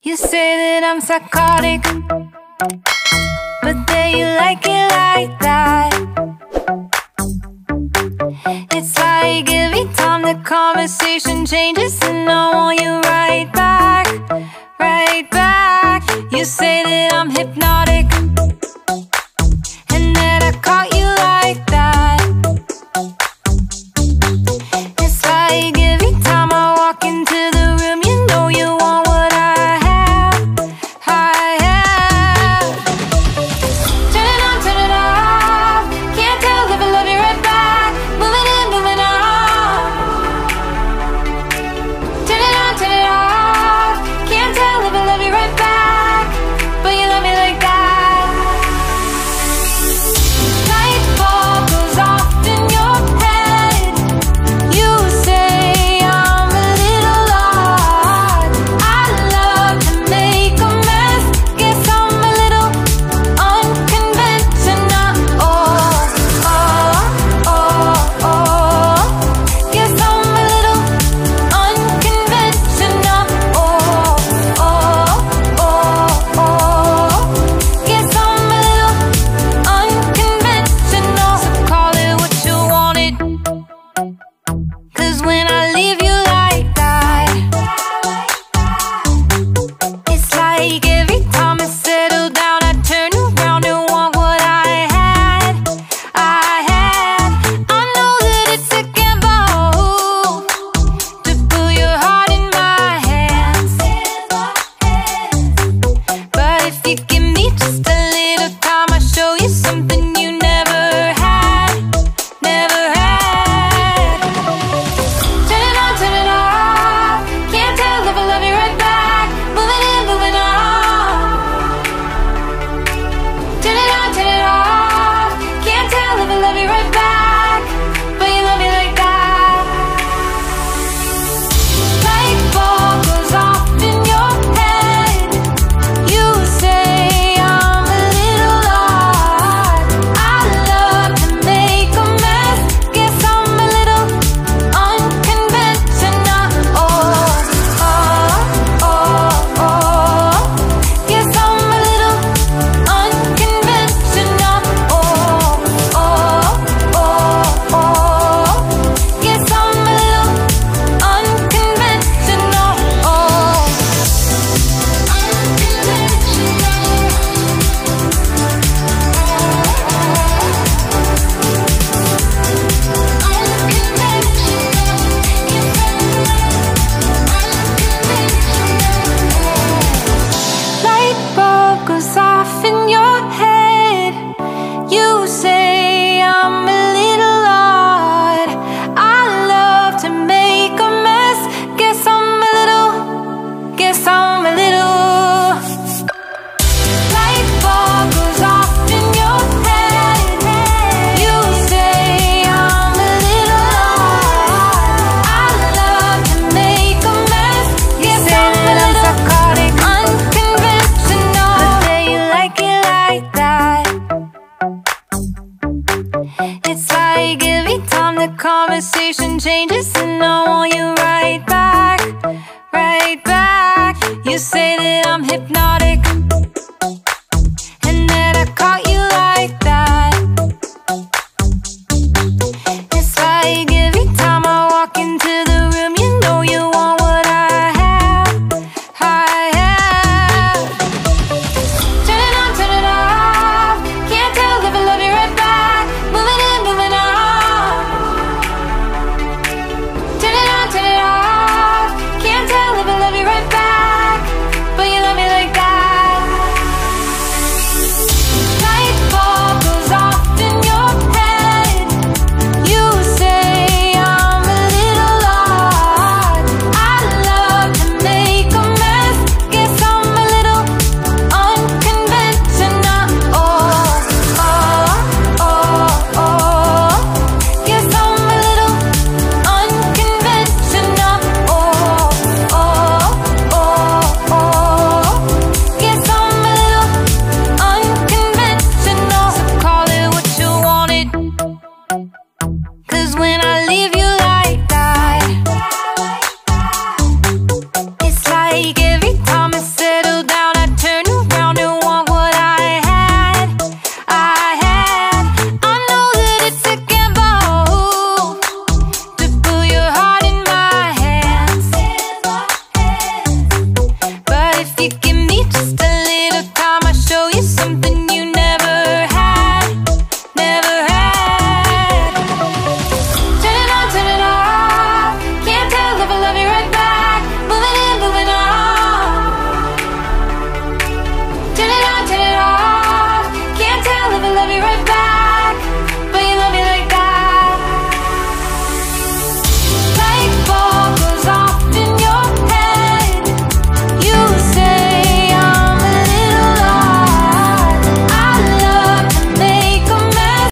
You say that I'm psychotic, but then you like it like that. It's like every time the conversation changes, and I want you right back, right back. You say that I'm hypnotic, and that I caught you like that. It's like every time I walk into the room, you know you want what I have, I have. Turn it on, turn it off. Can't tell if I love you right back. Moving in, moving on. Turn it on, turn it off. Can't tell if I love you right back, but you love me like that. Light bulb goes off in your head. You say I'm a little odd. I love to make a mess. Guess I'm a little unconventional. Oh, oh, oh, oh. Guess I'm a little unconventional. Oh, oh, oh, oh. Guess I'm a little unconventional. So call it what you wanted, 'cause when I leave you like that, it's like every time I settle down, I turn around and want what I had, I had. I know that it's a gamble to put your heart in my hands, but if you give me just a little time, I'll show you something you never had, never had. Turn it on, turn it off. Can't tell if I love you right back. Moving in, moving on. Turn it on, turn it off. Can't tell if I love you right back, but you love me like that. Light bulb goes off in your head. You say I'm a little odd. I love to make a mess. Guess I'm a little unconventional. Oh, oh, oh, oh. Guess I'm a little unconventional. Oh, oh, oh, oh. Guess I'm a little unconventional. Oh, light bulb goes off in your head. You say I'm a little odd. I love to make a mess. Guess I'm a little, guess I'm a little. Light bulb goes off in your head. You say I'm a little odd. I love to make a mess. Guess I'm a little psychotic, unconventional, but then you like it like that. It's like every time the conversation changes, and I want you right back, right back. You say that I'm hypnotic,